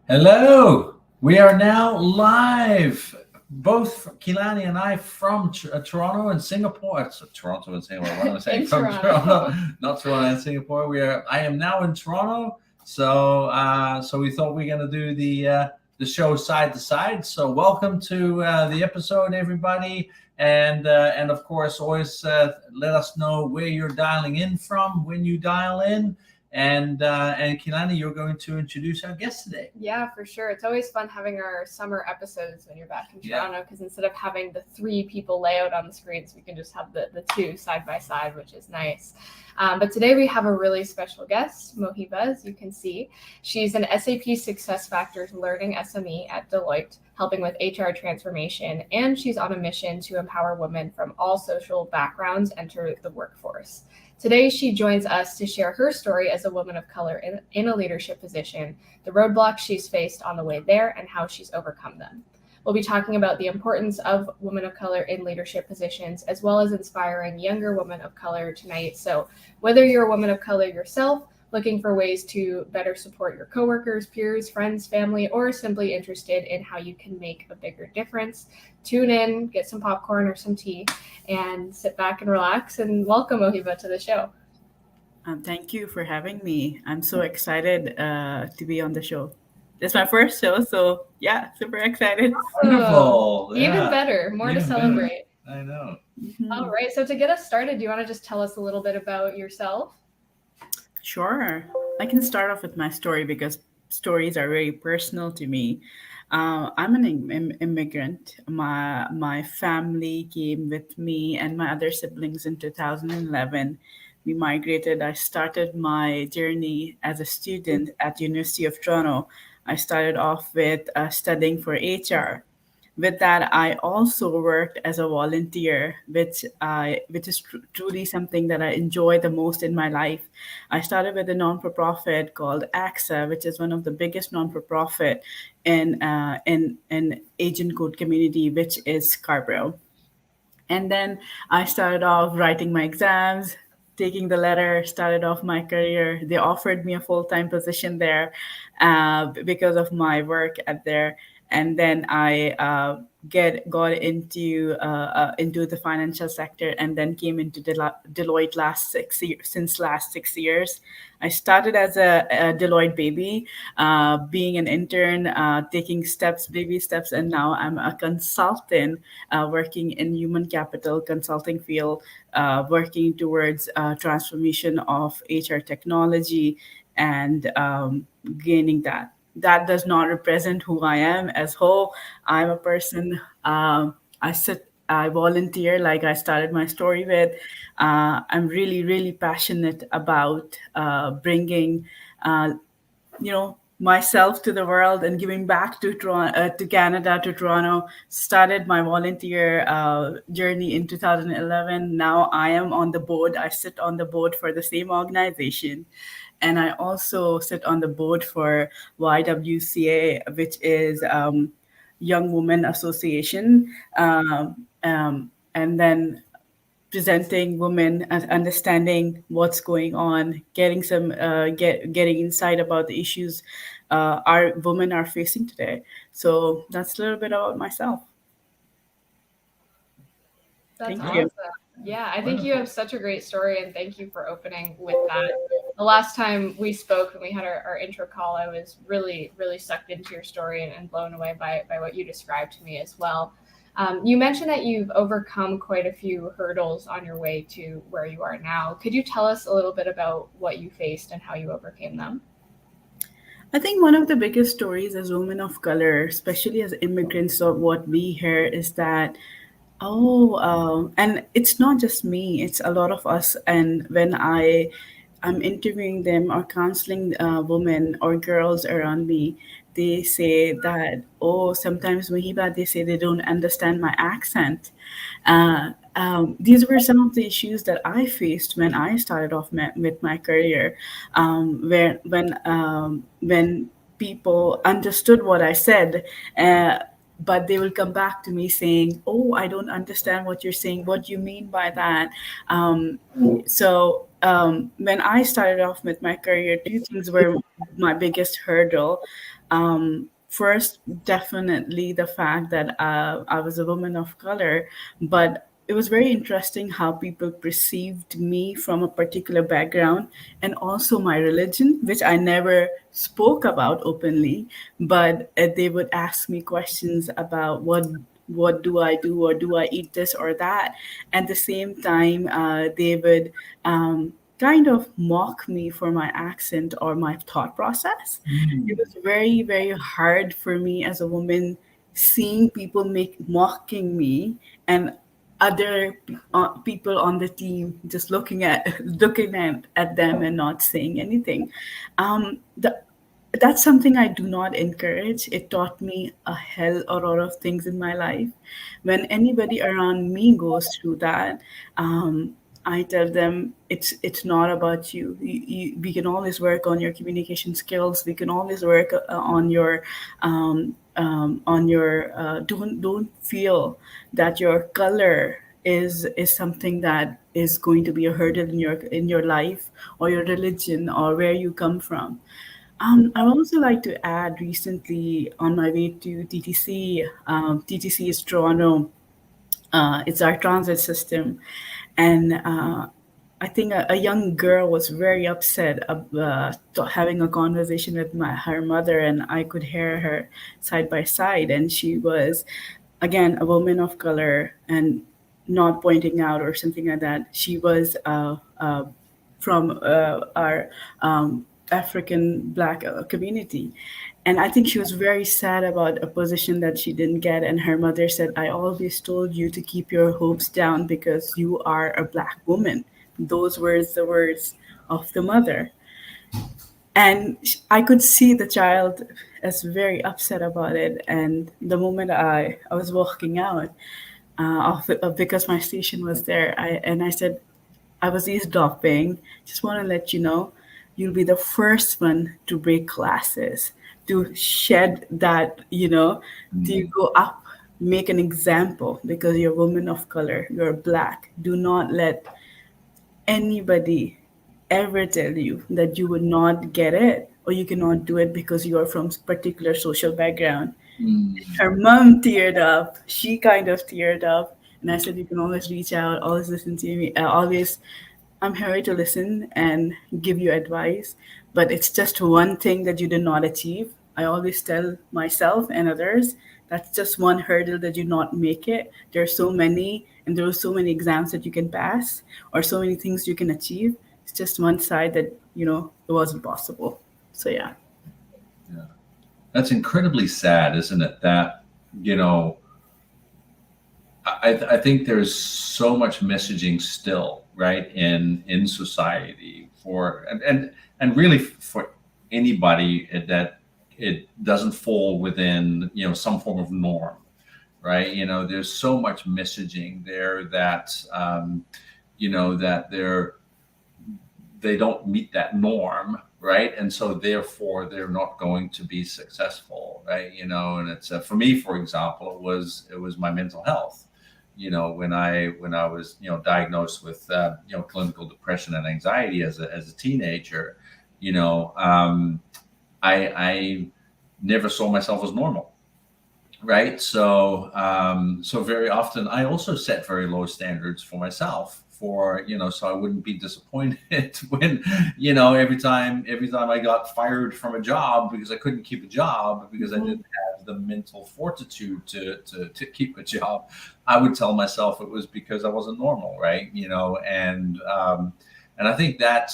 Hello. We are now live, both Kilani and I from Toronto and Singapore. Toronto and Singapore. What am I saying? In From Toronto, Toronto. not Toronto and Singapore. I am now in Toronto. So we thought we are going to do the show side to side. So welcome to the episode, everybody. And of course, always let us know where you're dialing in from when you dial in. And Kilani, you're going to introduce our guest today. Yeah, for sure. It's always fun having our summer episodes when you're back in Toronto because instead of having the three people layout on the screens, we can just have the two side by side, which is nice. But today we have a really special guest, Mohiba, as you can see. She's an SAP SuccessFactors Learning SME at Deloitte, helping with HR transformation, and she's on a mission to empower women from all social backgrounds enter the workforce. Today, she joins us to share her story as a woman of color in a leadership position, the roadblocks she's faced on the way there, and how she's overcome them. We'll be talking about the importance of women of color in leadership positions, as well as inspiring younger women of color tonight. So whether you're a woman of color yourself, looking for ways to better support your coworkers, peers, friends, family, or simply interested in how you can make a bigger difference, tune in, get some popcorn or some tea, and sit back and relax. And welcome, Mohiba, to the show. Thank you for having me. I'm so excited to be on the show. This is my first show, so yeah, super excited. Wonderful. Even better. More to Even better. celebrate. I know. All right. So to get us started, do you want to just tell us a little bit about yourself? Sure. I can start off with my story because stories are very personal to me. I'm an immigrant. My family came with me and my other siblings in 2011. We migrated. I started my journey as a student at University of Toronto. I started off with studying for HR. With that, I also worked as a volunteer, which is truly something that I enjoy the most in my life. I started with a non-for-profit called AXA, which is one of the biggest non-for-profit in Asian code community, which is Scarborough. And then I started off writing my exams, taking the letter, started off my career. They offered me a full-time position there because of my work at there. And then I get got into the financial sector, and then came into Deloitte since last 6 years. I started as a Deloitte baby, being an intern, taking baby steps, and now I'm a consultant working in human capital consulting field, working towards transformation of HR technology and gaining that. That does not represent who I am as whole. I'm a person. I volunteer, like I started my story with. I'm really, really passionate about bringing, myself to the world and giving back to to Canada, to Toronto. Started my volunteer journey in 2011. Now I am on the board. I sit on the board for the same organization, and I also sit on the board for YWCA, which is Young Women Association. And then presenting women and understanding what's going on, getting getting insight about the issues our women are facing today. So that's a little bit about myself. That's Thank you. awesome. Yeah, I think you have such a great story, and thank you for opening with that. The last time we spoke and we had our intro call, I was really, really sucked into your story and blown away by what you described to me as well. You mentioned that you've overcome quite a few hurdles on your way to where you are now. Could you tell us a little bit about what you faced and how you overcame them? I think one of the biggest stories as women of color, especially as immigrants, of what we hear is that, and it's not just me, it's a lot of us. And when I'm interviewing them or counseling women or girls around me, they say that, oh, sometimes Mohiba, they say they don't understand my accent. These were some of the issues that I faced when I started off with my career, where when people understood what I said. But they will come back to me saying, "Oh, I don't understand what you're saying. What do you mean by that?" When I started off with my career, two things were my biggest hurdle. First, definitely the fact that I was a woman of color, but it was very interesting how people perceived me from a particular background, and also my religion, which I never spoke about openly, but they would ask me questions about what do I do, or do I eat this or that. At the same time, they would kind of mock me for my accent or my thought process. It Mm. was very, very hard for me as a woman seeing people make mocking me, and other people on the team just looking at them and not saying anything. That's something I do not encourage. It taught me a hell a lot of things in my life. When anybody around me goes through that, I tell them it's not about you. We can always work on your communication skills. We can always work on your don't feel that your color is something that is going to be a hurdle in your life, or your religion, or where you come from. I would also like to add, recently on my way to TTC, TTC is Toronto. It's our transit system, and I think a young girl was very upset having a conversation with her mother, and I could hear her side by side, and she was, again, a woman of color, and not pointing out or something like that. She was from our African Black community. And I think she was very sad about a position that she didn't get. And her mother said, I always told you to keep your hopes down because you are a Black woman. Those were the words of the mother. And I could see the child as very upset about it. And the moment I was walking out, because my station was there, I said, I was eavesdropping. Just want to let you know, you'll be the first one to break classes, to shed that, to Mm. go up, make an example, because you're a woman of color, you're Black. Do not let anybody ever tell you that you would not get it, or you cannot do it because you are from particular social background. Mm. Her mom teared up. She kind of teared up. And I said, you can always reach out, always listen to me, always, I'm here to listen and give you advice. But it's just one thing that you did not achieve. I always tell myself and others, that's just one hurdle that you not make it. There are so many, and there are so many exams that you can pass, or so many things you can achieve. It's just one side that, it wasn't possible. So yeah. Yeah. That's incredibly sad, isn't it? That, you know, I think there's so much messaging still, right, in society for and really for anybody that it doesn't fall within, some form of norm, right? There's so much messaging there that that they don't meet that norm, right? And so therefore they're not going to be successful, right? And it's for me, for example, it was my mental health. When I was diagnosed with clinical depression and anxiety as a teenager. I never saw myself as normal, right? So very often I also set very low standards for myself, for so I wouldn't be disappointed when every time I got fired from a job because I couldn't keep a job, because I didn't have the mental fortitude to keep a job. I would tell myself it was because I wasn't normal, right? And I think that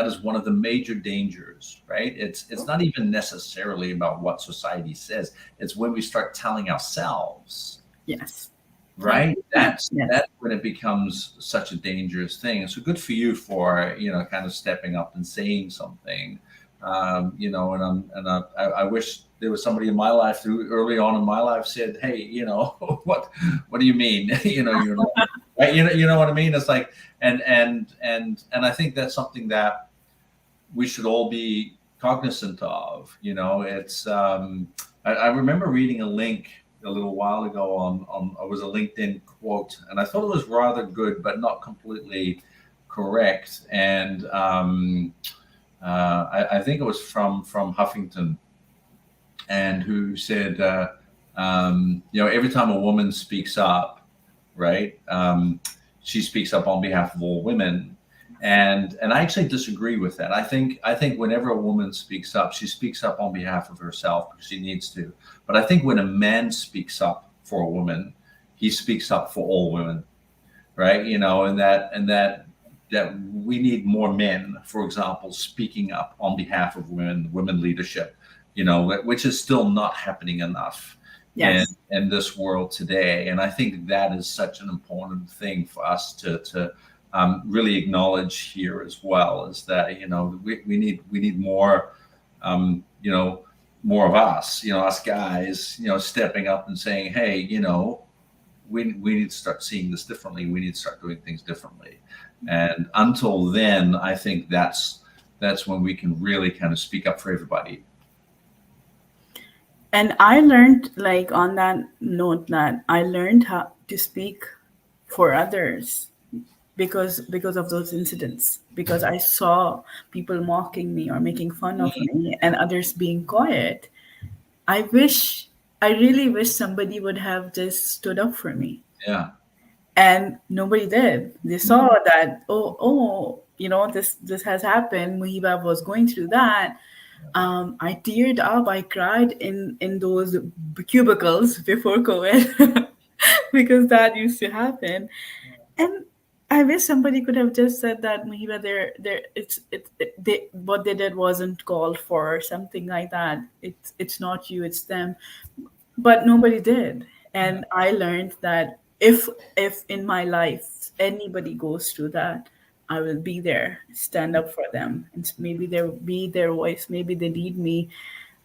is one of the major dangers, right? It's not even necessarily about what society says. It's when we start telling ourselves, Yes. right? That's Yes. that's when it becomes such a dangerous thing. And so good for you for kind of stepping up and saying something. I wish there was somebody in my life who early on in my life said, "Hey, what do you mean? You're not right. You know what I mean? It's like, and I think that's something that we should all be cognizant of. It's I remember reading a link a little while ago on it was a LinkedIn quote, and I thought it was rather good, but not completely correct. And I think it was from Huffington, and who said, every time a woman speaks up, right, she speaks up on behalf of all women. And I actually disagree with that. I think whenever a woman speaks up, she speaks up on behalf of herself because she needs to. But I think when a man speaks up for a woman, he speaks up for all women, right? And that we need more men, for example, speaking up on behalf of women leadership, which is still not happening enough Yes. in this world today. And I think that is such an important thing for us to really acknowledge here as well, is that we need more, more of us, us guys, stepping up and saying, hey, we need to start seeing this differently. We need to start doing things differently. And until then, I think that's when we can really kind of speak up for everybody. And I learned, like, on that note, that I learned how to speak for others because of those incidents, because I saw people mocking me or making fun of me and others being quiet. I really wish somebody would have just stood up for me, Yeah. and nobody did. They saw that, this has happened. Mohiba was going through that. I teared up. I cried in those cubicles before COVID because that used to happen. And I wish somebody could have just said that, Mohiba, what they did wasn't called for, or something like that. It's not you, it's them. But nobody did. And I learned that if in my life anybody goes through that, I will be there, stand up for them, and maybe there will be their voice. Maybe they need me,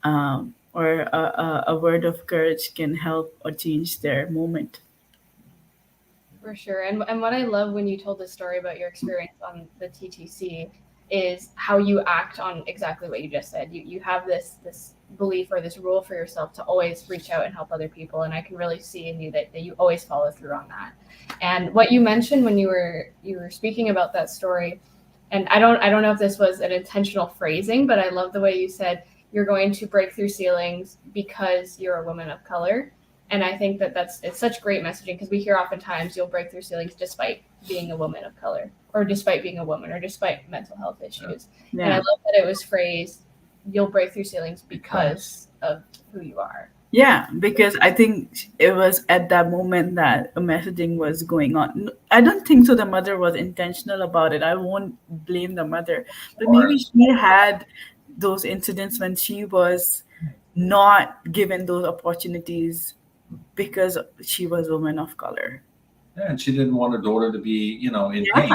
or a word of courage can help or change their moment. For sure. And what I love when you told the story about your experience on the TTC is how you act on exactly what you just said. You have this belief or this rule for yourself to always reach out and help other people. And I can really see in you that you always follow through on that. And what you mentioned when you were speaking about that story, and I don't know if this was an intentional phrasing, but I love the way you said you're going to break through ceilings because you're a woman of color. And I think it's such great messaging, because we hear oftentimes you'll break through ceilings despite being a woman of color, or despite being a woman, or despite mental health issues. Yeah. And I love that it was phrased, you'll break through ceilings because of who you are. Yeah, because I think it was at that moment that a messaging was going on. I don't think so the mother was intentional about it. I won't blame the mother. But maybe she had those incidents when she was not given those opportunities because she was a woman of color. Yeah, and she didn't want her daughter to be, in Yeah. pain,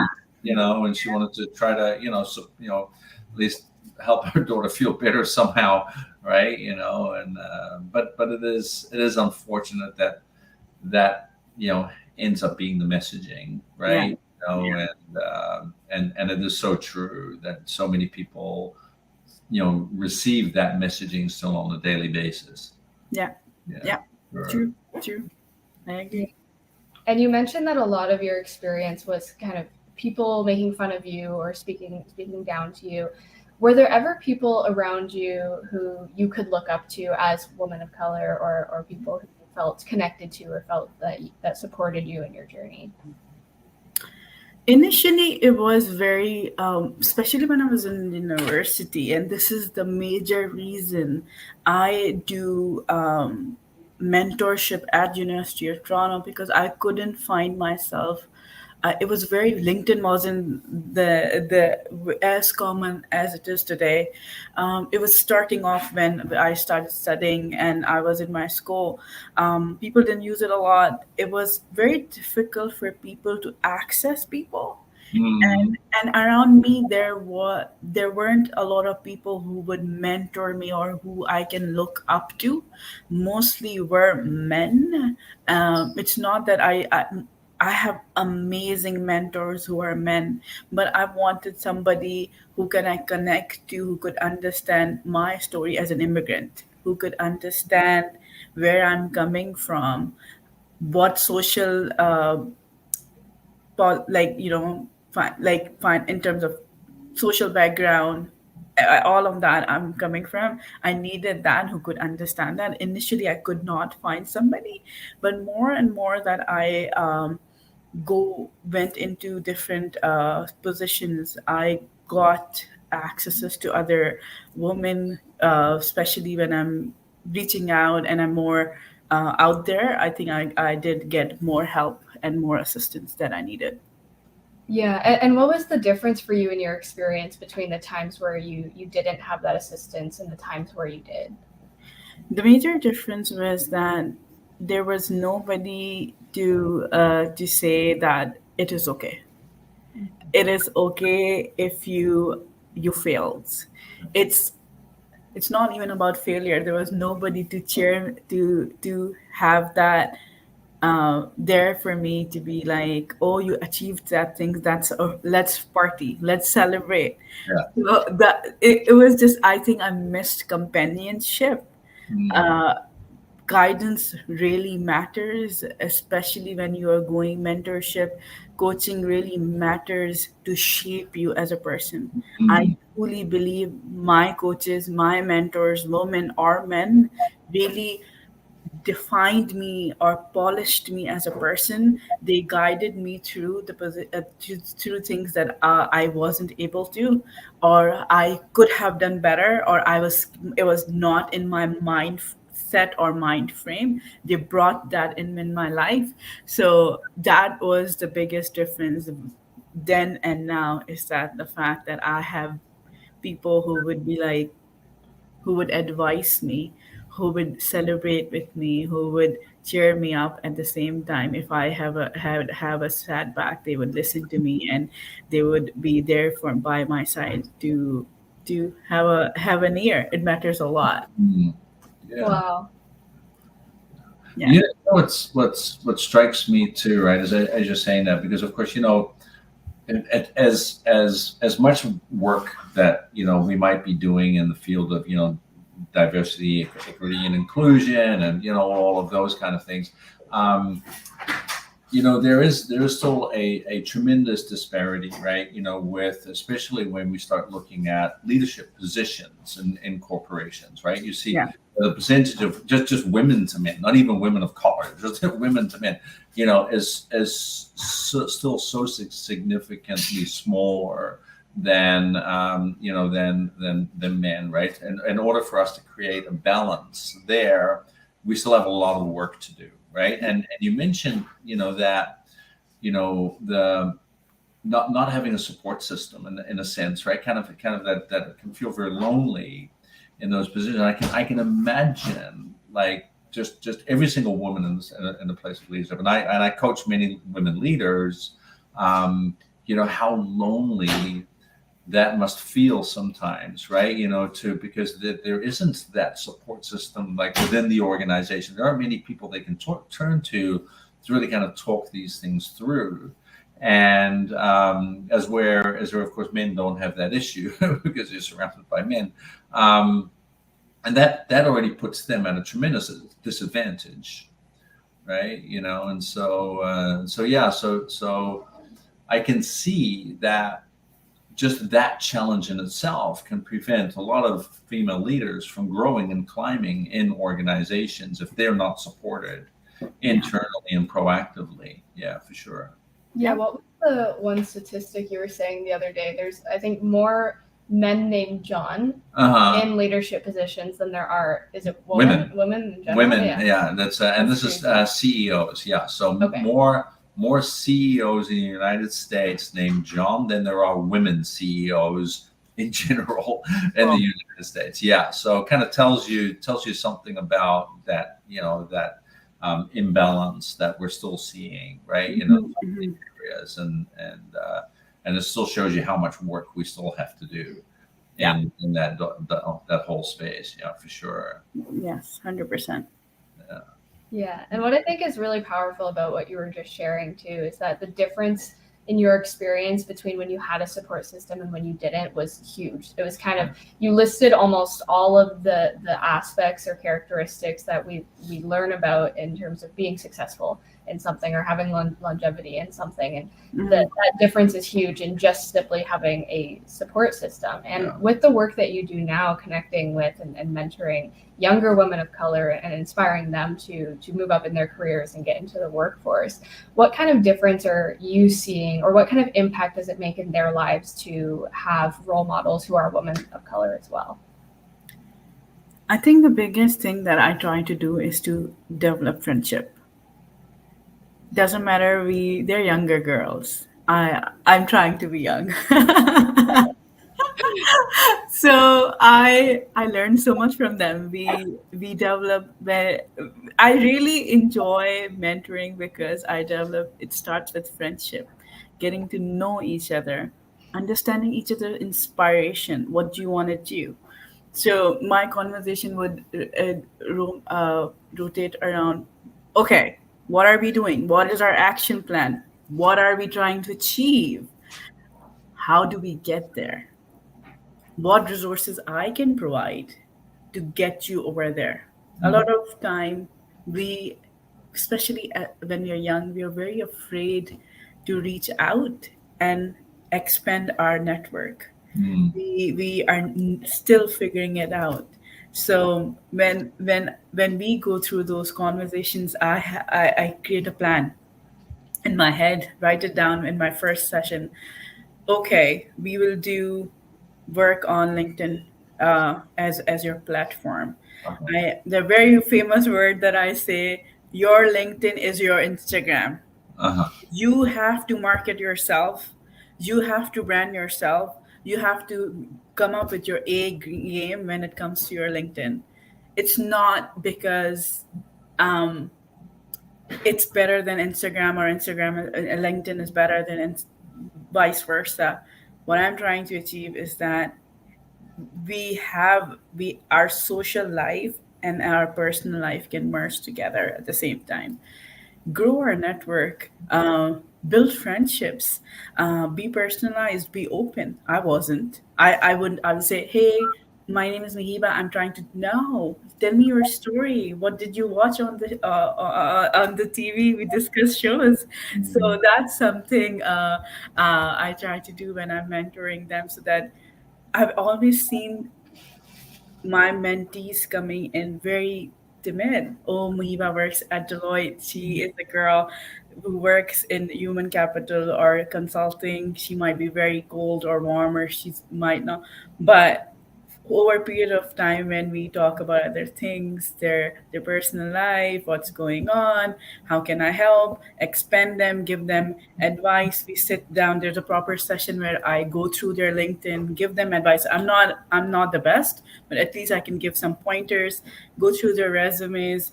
and she wanted to try to, at least help her daughter feel better somehow, right? And but it is unfortunate that ends up being the messaging, right? Yeah. And it is so true that so many people, receive that messaging still on a daily basis. Yeah. Yeah. Sure. True. I agree. And you mentioned that a lot of your experience was kind of people making fun of you or speaking down to you. Were there ever people around you who you could look up to as women of color, or people who you felt connected to or felt that supported you in your journey? Initially, it was very, especially when I was in university, and this is the major reason I do mentorship at University of Toronto, because I couldn't find myself. It was very LinkedIn wasn't the as common as it is today. It was starting off when I started studying and I was in my school. People didn't use it a lot. It was very difficult for people to access people. And around me there weren't a lot of people who would mentor me or who I can look up to. Mostly were men. It's not that I have amazing mentors who are men, but I wanted somebody who can I connect to, who could understand my story as an immigrant, who could understand where I'm coming from, what social like find in terms of social background, all of that I'm coming from. I needed that who could understand that. Initially, I could not find somebody, but more and more that I go went into different positions, I got accesses to other women, especially when I'm reaching out and I'm more out there. I think I did get more help and more assistance that I needed. Yeah, and what was the difference for you in your experience between the times where you didn't have that assistance and the times where you did? The major difference was that there was nobody to say that it is okay. It is okay if you failed. It's it's not even about failure. There was nobody to cheer to have that there for me to be like, oh, you achieved that thing. That's let's party, let's celebrate. Yeah. So that it was just, I think I missed companionship. Mm. Uh, Guidance really matters, especially when you are going mentorship. Coaching really matters to shape you as a person. I Mm. truly believe my coaches, my mentors, women or men, really defined me or polished me as a person. They guided me through through things that I wasn't able to, or I could have done better, or it was not in my mind set or mind frame. They brought that in my life. So that was the biggest difference then and now, is that the fact that I have people who would be like, who would advise me, who would celebrate with me, who would cheer me up at the same time. If I have a setback, they would listen to me and they would be there for by my side to have an ear. It matters a lot. Mm. Yeah. Wow. Yeah. You know what strikes me too, right? As you're saying that, because of course, as much work that we might be doing in the field of diversity, equity, and inclusion, and all of those kind of things. Um, there is still a tremendous disparity, right? With, especially when we start looking at leadership positions in corporations, right? You see Yeah. the percentage of just women to men, not even women of color, just women to men, still so significantly smaller than than men, right? And in order for us to create a balance there, we still have a lot of work to do, right? And you mentioned that the not having a support system in a sense, right? Kind of that can feel very lonely in those positions. I can imagine, like, just every single woman in the place of leadership, and I coach many women leaders. How lonely that must feel sometimes, right? Because there isn't that support system, like, within the organization. There aren't many people they can turn to really kind of talk these things through. And as where of course men don't have that issue because they're surrounded by men. And that already puts them at a tremendous disadvantage, right? And so I can see that just that challenge in itself can prevent a lot of female leaders from growing and climbing in organizations if they're not supported internally and proactively. Yeah, for sure. Yeah, what was the one statistic you were saying the other day? There's, I think, more men named John in leadership positions than there are, is it women in general? Women, yeah. That's and this is CEOs. Yeah, so Okay. more CEOs in the United States named John than there are women CEOs in general in the United States. Yeah, so kind of tells you something about that, that imbalance that we're still seeing, right? Areas, and it still shows you how much work we still have to do in that whole space. Yeah, for sure. Yes, 100%. Yeah, and what I think is really powerful about what you were just sharing too is that the difference in your experience between when you had a support system and when you didn't was huge. It was kind of, you listed almost all of the aspects or characteristics that we learn about in terms of being successful in something or having longevity in something. And Mhm. that difference is huge in just simply having a support system. And Yeah. with the work that you do now, connecting with and mentoring younger women of color and inspiring them to move up in their careers and get into the workforce, what kind of difference are you seeing, or what kind of impact does it make in their lives to have role models who are women of color as well? I think the biggest thing that I try to do is to develop friendship. Doesn't matter they're younger girls. I'm trying to be young. So I learned so much from them. We develop where I really enjoy mentoring because I develop it starts with friendship, getting to know each other, understanding each other inspiration, what do you want to do. So my conversation would rotate around, okay, what are we doing? What is our action plan? What are we trying to achieve? How do we get there? What resources I can provide to get you over there. A lot of time, we, especially when we're young, we are very afraid to reach out and expand our network. Mm. We are still figuring it out. So when we go through those conversations, I create a plan in my head, write it down in my first session. Okay, we will do work on LinkedIn as your platform. Uh-huh. The very famous word that I say, your LinkedIn is your Instagram. Uh-huh. You have to market yourself. You have to brand yourself. You have to come up with your game when it comes to your LinkedIn. It's not because um, it's better than Instagram or LinkedIn is better than vice versa. What I'm trying to achieve is that we our social life and our personal life can merge together at the same time, grow our network, build friendships, be personalized, be open. I wasn't. I would say, hey, my name is Mohiba. I'm trying to know. Tell me your story. What did you watch on the TV? We discuss shows. So Mm. that's something I try to do when I'm mentoring them, so that I've always seen my mentees coming in very timid. Oh, Mohiba works at Deloitte. She is a girl who works in human capital or consulting. She might be very cold or warm, or she might not. But over a period of time, when we talk about other things, their personal life, what's going on, how can I help, expand them, give them advice. We sit down. There's a proper session where I go through their LinkedIn, give them advice. I'm not the best, but at least I can give some pointers, go through their resumes,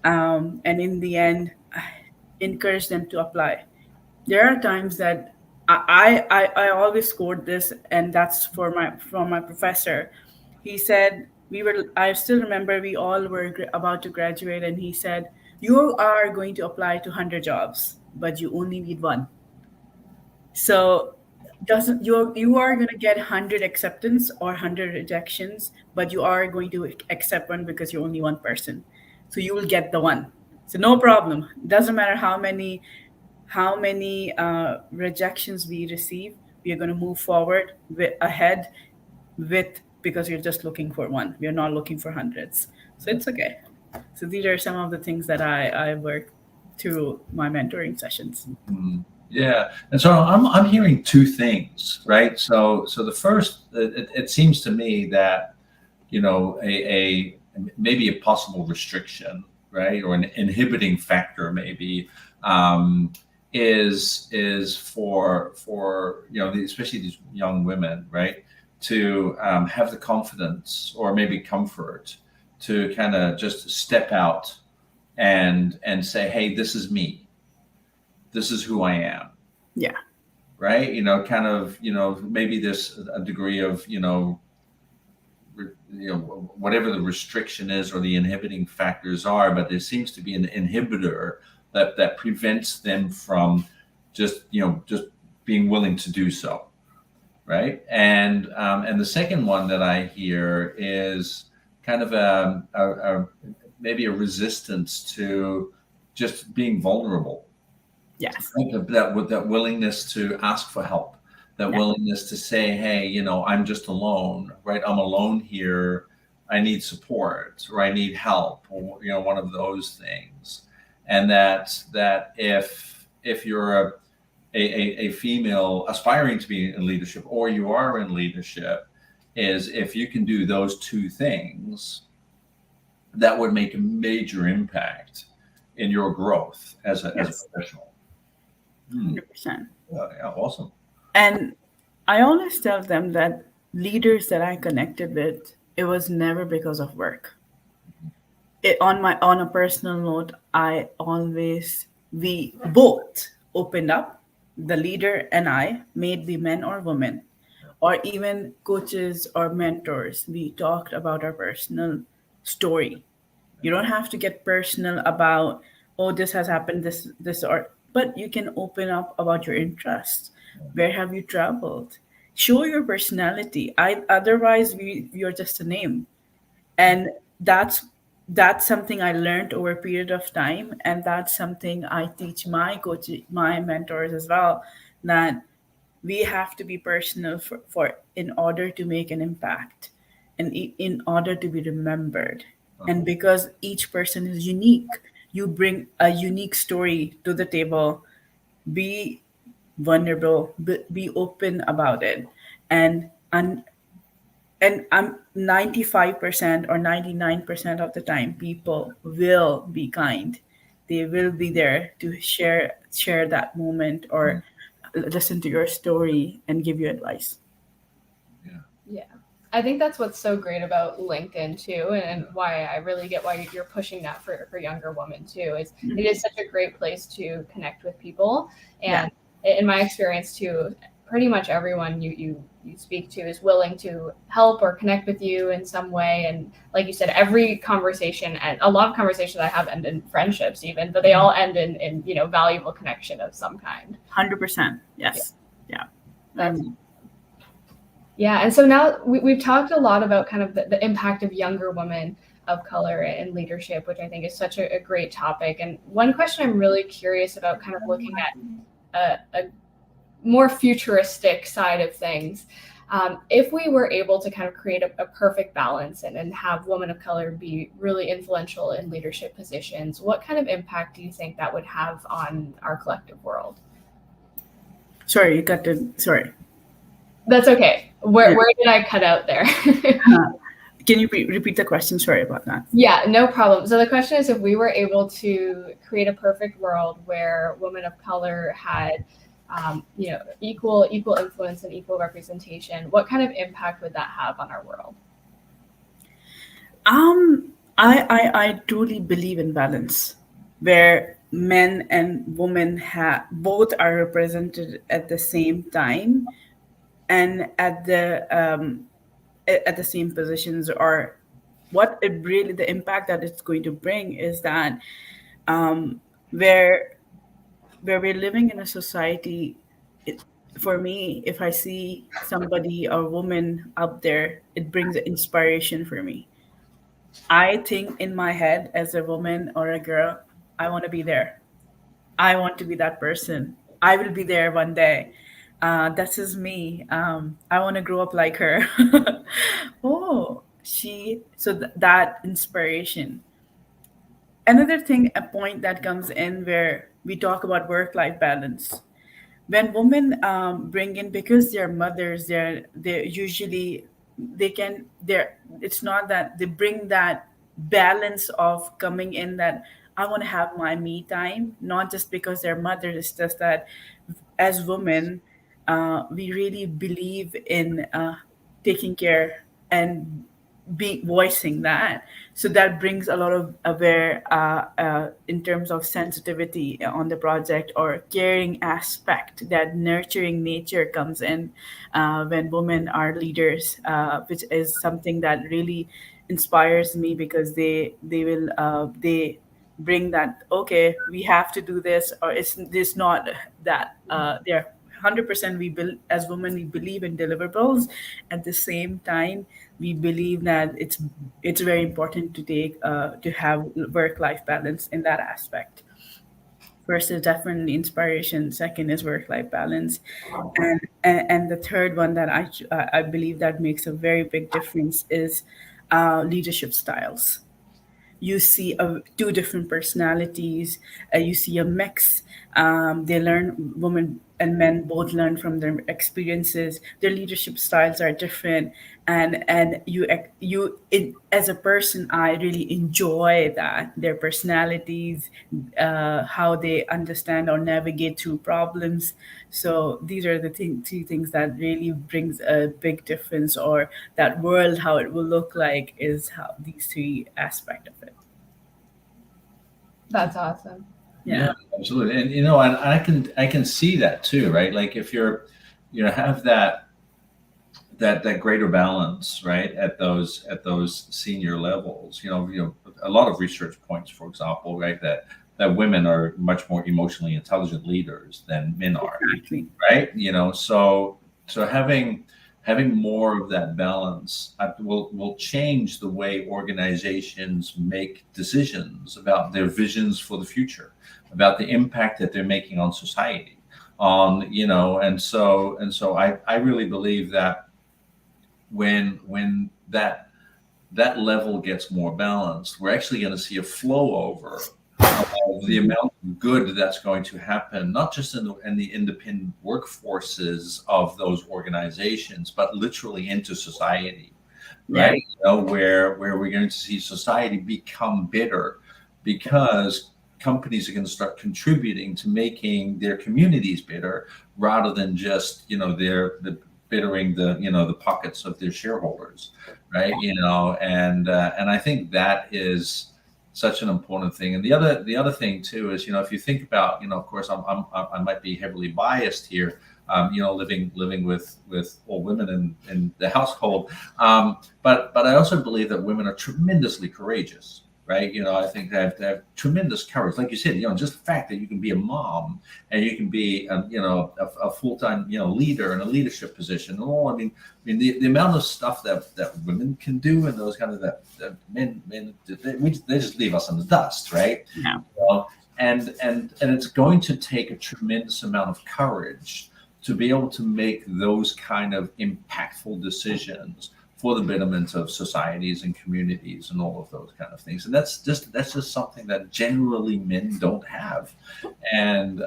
and in the end, encourage them to apply. There are times that I always scored this, and that's for my from my professor. He said we were. I still remember we all were about to graduate, and he said you are going to apply to 100 jobs, but you only need one. So doesn't you are going to get 100 acceptance or 100 rejections, but you are going to accept one because you're only one person. So you will get the one. So no problem. Doesn't matter how many rejections we receive, we are going to move forward ahead with, because you're just looking for one. We are not looking for hundreds. So it's okay. So these are some of the things that I work through my mentoring sessions. Mm. Yeah, and so I'm hearing two things, right? So the first, it seems to me that a maybe a possible restriction, right, or an inhibiting factor, maybe, um, is for especially these young women, right, to have the confidence or maybe comfort to kind of just step out and say, hey, this is me, this is who I am, Yeah. right? Kind of, maybe there's a degree of, whatever the restriction is or the inhibiting factors are, but there seems to be an inhibitor that prevents them from just being willing to do so, right? And the second one that I hear is kind of maybe a resistance to just being vulnerable. Yes. That with that willingness to ask for help, that Yeah. willingness to say, hey, I'm just alone, right? I'm alone here. I need support, or I need help, or one of those things. And that if you're a female aspiring to be in leadership, or you are in leadership, is if you can do those two things, that would make a major impact in your growth as a Yes. professional. 100%. Yeah, awesome. And I always tell them that leaders that I connected with, it was never because of work. On a personal note, we both opened up, the leader and I, may it be men or women, or even coaches or mentors. We talked about our personal story. You don't have to get personal about, oh, this has happened, this, or, but you can open up about your interests. Where have you traveled? Show your personality. Otherwise, you're just a name. And that's something I learned over a period of time, and that's something I teach my my mentors as well, that we have to be personal for in order to make an impact, and in order to be remembered. And because each person is unique, you bring a unique story to the table. Be vulnerable, be open about it. And and I'm 95% or 99% of the time, people will be kind. They will be there to share that moment, or listen to your story and give you advice. Yeah. Yeah. I think that's what's so great about LinkedIn too, and why I really get why you're pushing that for younger women too. Is it is such a great place to connect with people, and in my experience too, pretty much everyone you speak to is willing to help or connect with you in some way. And like you said, every conversation, and a lot of conversations I have end in friendships even, but they all end in valuable connection of some kind. 100%. Yes. Yeah. That's Yeah, and so now we've talked a lot about kind of the impact of younger women of color in leadership, which I think is such a great topic. And one question I'm really curious about, kind of looking at a more futuristic side of things, if we were able to kind of create a perfect balance and have women of color be really influential in leadership positions, what kind of impact do you think that would have on our collective world? Sorry, you got to. Sorry. That's okay. Where did I cut out there? Can you repeat the question? Sorry about that. Yeah, no problem. So the question is, if we were able to create a perfect world where women of color had, equal influence and equal representation, what kind of impact would that have on our world? I truly believe in balance, where men and women both are represented at the same time, and at the same positions. Or what it really, the impact that it's going to bring is that, where we're living in a society, for me, if I see somebody, a woman up there, it brings inspiration for me. I think in my head, as a woman or a girl, I want to be there. I want to be that person. I will be there one day. That's just me. I want to grow up like her. Oh, that inspiration. Another thing, a point that comes in, where we talk about work-life balance. When women bring in, because they're mothers, they're usually, they're it's not that they bring that balance of coming in, that I want to have my me time, not just because they're mothers. It's just that as women, we really believe in taking care and be voicing that. So that brings a lot of aware, in terms of sensitivity on the project, or caring aspect, that nurturing nature comes in when women are leaders, which is something that really inspires me, because they bring that, okay, we have to do this, or it's this not that, they're 100%. As women, we believe in deliverables. At the same time, we believe that it's very important to have work life balance in that aspect. First is definitely inspiration. Second is work-life balance, and the third one that I believe that makes a very big difference is leadership styles. You see two different personalities. You see a mix. They learn, women and men both learn from their experiences. Their leadership styles are different, and as a person, I really enjoy that their personalities, how they understand or navigate through problems. So these are the two things that really brings a big difference, or that world how it will look like is how these three aspect of it. That's awesome. Yeah. Absolutely. And and I can see that too, right? Like if you're have that greater balance, right, at those senior levels. A lot of research points, for example, right, that women are much more emotionally intelligent leaders than men are, Exactly. right? So having more of that balance will change the way organizations make decisions about their visions for the future, about the impact that they're making on society, and so I really believe that when that level gets more balanced, we're actually going to see a flow over of the amount of good that's going to happen, not just in the independent workforces of those organizations, but literally into society, Yeah. right? Where we're going to see society become better because companies are going to start contributing to making their communities better rather than just the bettering the pockets of their shareholders, right? And I think that is such an important thing. And the other thing too is, if you think about, of course, I might be heavily biased here, living with all women in the household, but I also believe that women are tremendously courageous, right? I think they have tremendous courage, like you said. Just the fact that you can be a mom and you can be a full-time leader in a leadership position. The amount of stuff that women can do, and those kind of that men they just leave us in the dust, right? Yeah. And it's going to take a tremendous amount of courage to be able to make those kind of impactful decisions for the betterment of societies and communities and all of those kind of things. And that's just something that generally men don't have. And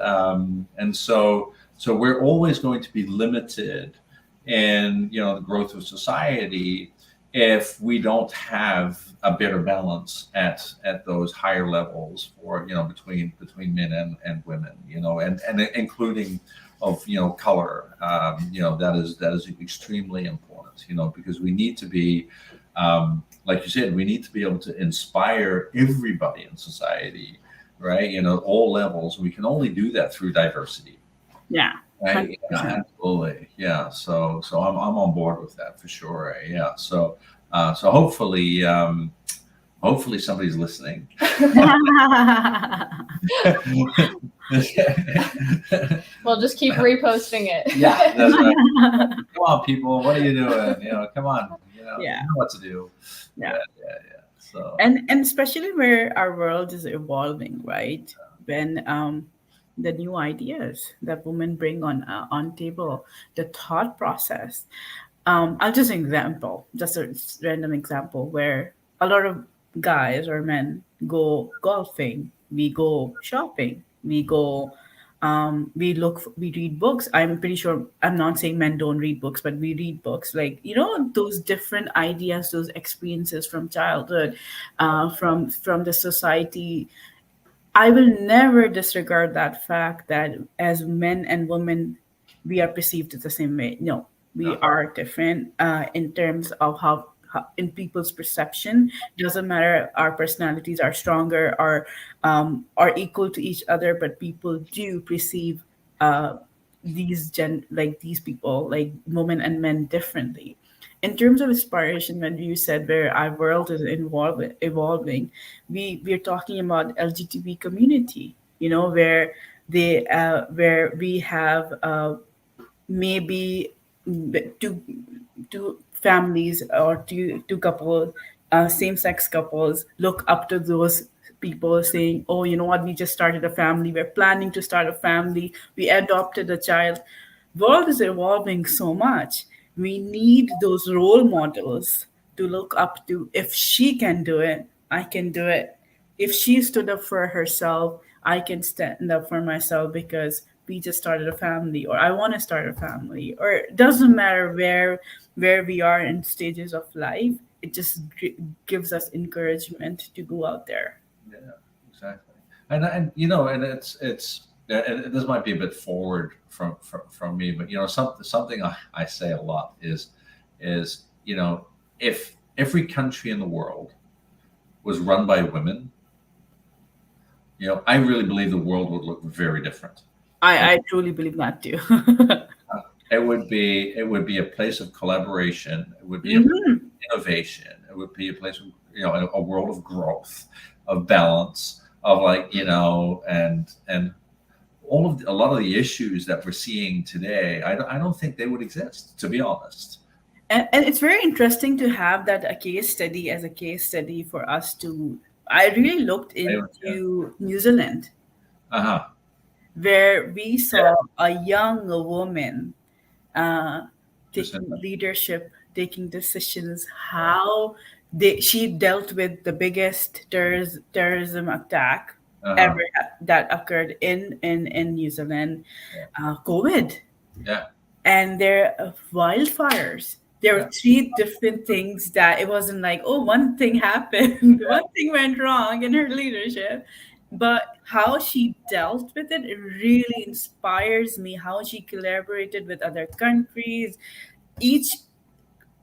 so we're always going to be limited in the growth of society if we don't have a better balance at those higher levels for between men and women, and including of color. That is extremely important, because we need to be, like you said, we need to be able to inspire everybody in society, right? All levels. We can only do that through diversity. Yeah. Right? Yeah, 100%. absolutely. Yeah. So I'm on board with that for sure. Right? Yeah. So hopefully somebody's listening. We'll just keep reposting it. Yeah, that's right. Come on, people. What are you doing? Come on. Yeah. You know what to do. Yeah. Yeah. So And especially where our world is evolving, right? When the new ideas that women bring on table, the thought process. I'll just just a random example where a lot of guys or men go golfing, we go shopping, we read books. I'm pretty sure, I'm not saying men don't read books, but we read books. Like, those different ideas, those experiences from childhood, from the society. I will never disregard that fact that as men and women, we are perceived the same way. No, we no. are different in terms of how in people's perception. Doesn't matter, our personalities are stronger or are equal to each other, but people do perceive like these people, like women and men, differently. In terms of inspiration, when you said where our world is evolving, we're talking about LGBT community, where where we have maybe two families or two couple, same sex couples look up to those people saying, oh, you know what, we just started a family, we're planning to start a family, we adopted a child. World is evolving so much. We need those role models to look up to. If she can do it, I can do it. If she stood up for herself, I can stand up for myself, because we just started a family, or I want to start a family, or it doesn't matter where we are in stages of life. It just gives us encouragement to go out there. Yeah, exactly. And you know, and it's and this might be a bit forward from me, but you know, something I say a lot is you know, if every country in the world was run by women, you know, I really believe the world would look very different. I truly believe that too. It would be a place of collaboration. It would be a place of innovation. It would be a place of, you know, a world of growth, of balance, of like, you know, and a lot of the issues that we're seeing today, I don't think they would exist, to be honest. And it's very interesting to have that a case study as a case study for us to. I really looked Yeah. into New Zealand, Uh-huh. where we saw a young woman Just taking leadership, taking decisions, how she dealt with the biggest terrorism attack ever that occurred in New Zealand, COVID, Yeah. and there are wildfires. There were three different things that it wasn't like, oh, one thing happened, one thing went wrong in her leadership. But how she dealt with it, it really inspires me. How she collaborated with other countries. Each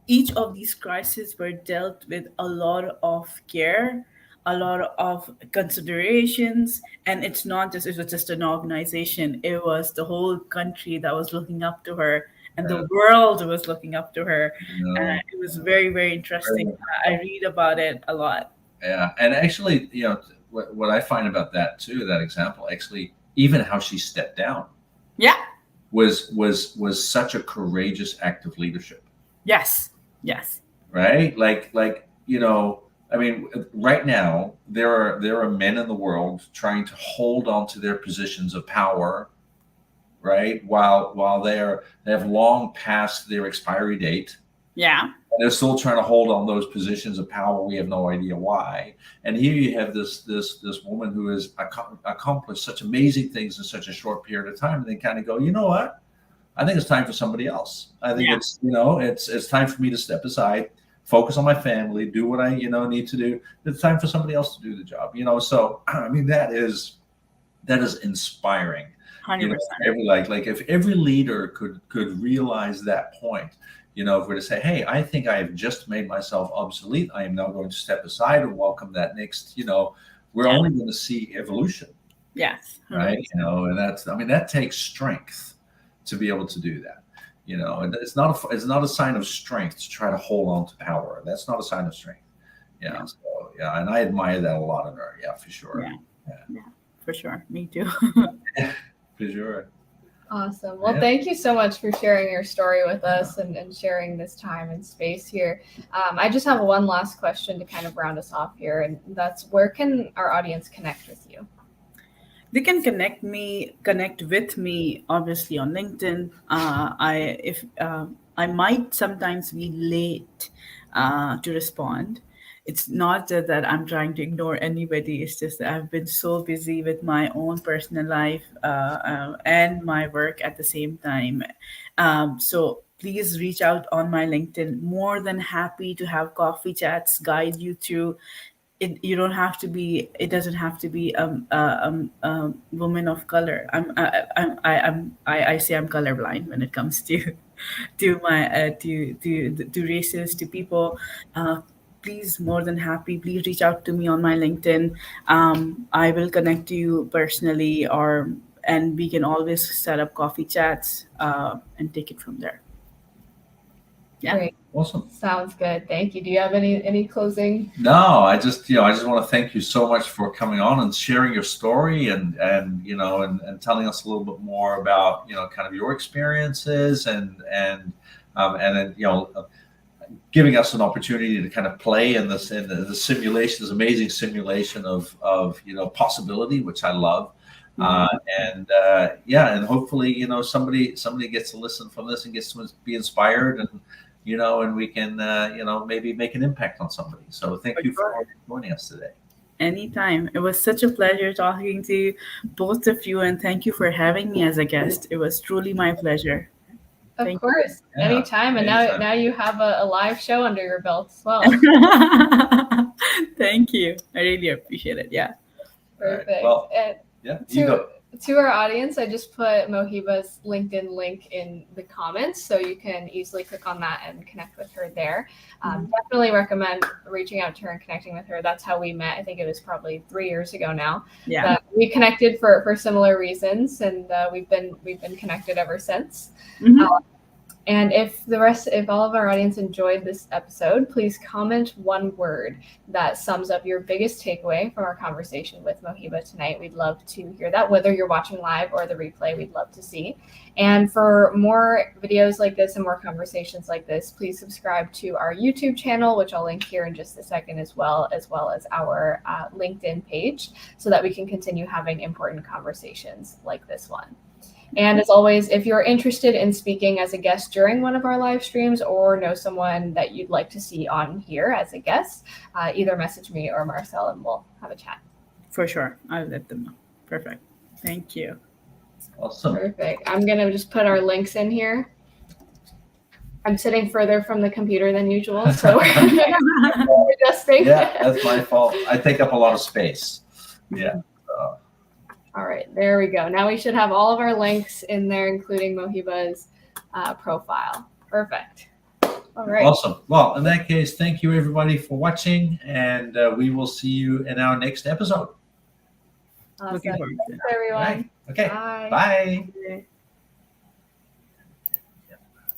each of these crises were dealt with a lot of care, a lot of considerations, and it was just an organization. It was the whole country that was looking up to her, and the world was looking up to her. No. It was very, very interesting. I read about it a lot. Yeah. And actually, you know, what I find about that too, that example, actually, even how she stepped down Yeah. was such a courageous act of leadership. Yes. Yes. Right? Like, you know, I mean, right now there are men in the world trying to hold on to their positions of power, right? While they have long passed their expiry date. Yeah. And they're still trying to hold on those positions of power. We have no idea why. And here you have this woman who has accomplished such amazing things in such a short period of time, and they kind of go, you know what? I think it's time for somebody else. I think it's, you know, it's time for me to step aside, focus on my family, do what I, you know, need to do. It's time for somebody else to do the job, you know. So I mean, that is inspiring. 100%. You know, like if every leader could realize that point, you know, if we're to say, hey, I think I have just made myself obsolete, I am now going to step aside and welcome that next, you know, we're only going to see evolution. Yes. 100%. Right. You know, and that takes strength to be able to do that. You know, and it's not a sign of strength to try to hold on to power. That's not a sign of strength. You know, so yeah, and I admire that a lot in her. Yeah, for sure. Yeah, for sure. Me too. For sure. Awesome. Well, thank you so much for sharing your story with us and sharing this time and space here. I just have one last question to kind of round us off here, and that's, where can our audience connect with you? They can connect with me, obviously, on LinkedIn. I might sometimes be late to respond. It's not that I'm trying to ignore anybody. It's just that I've been so busy with my own personal life and my work at the same time. So please reach out on my LinkedIn. More than happy to have coffee chats, guide you through. It doesn't have to be a woman of color. I say I'm colorblind when it comes to my to races, to people. Please, more than happy. Please reach out to me on my LinkedIn. I will connect to you personally, and we can always set up coffee chats and take it from there. Yeah. Great. Awesome. Sounds good. Thank you. Do you have any closing? No, I just want to thank you so much for coming on and sharing your story and you know, and telling us a little bit more about, you know, kind of your experiences and then, you know, giving us an opportunity to kind of play in this in the simulation, this amazing simulation of possibility, which I love. And hopefully somebody gets to listen from this and gets to be inspired, and and we can maybe make an impact on somebody. So thank you for joining us today. Anytime. It was such a pleasure talking to both of you, and thank you for having me as a guest. It was truly my pleasure. Of course, anytime. And now you have a live show under your belt as well. Thank you. I really appreciate it. Yeah. Perfect. Right. Well, to our audience, I just put Mohiba's LinkedIn link in the comments, so you can easily click on that and connect with her there. Definitely recommend reaching out to her and connecting with her. That's how we met. I think it was probably 3 years ago now. Yeah. We connected for similar reasons, and we've been connected ever since. And if all of our audience enjoyed this episode, please comment one word that sums up your biggest takeaway from our conversation with Mohiba tonight. We'd love to hear that, whether you're watching live or the replay, we'd love to see. And for more videos like this and more conversations like this, please subscribe to our YouTube channel, which I'll link here in just a second, as well as our LinkedIn page, so that we can continue having important conversations like this one. And as always, if you're interested in speaking as a guest during one of our live streams, or know someone that you'd like to see on here as a guest, either message me or Marcel and we'll have a chat. For sure. I'll let them know. Perfect. Thank you. Awesome. Perfect. I'm going to just put our links in here. I'm sitting further from the computer than usual, so we're adjusting. Yeah, that's my fault. I take up a lot of space. Yeah. All right, there we go. Now we should have all of our links in there, including Mohiba's profile. Perfect. All right. Awesome. Well, in that case, thank you everybody for watching, and we will see you in our next episode. Awesome. Thanks, everyone. Right. Okay. Bye. Bye.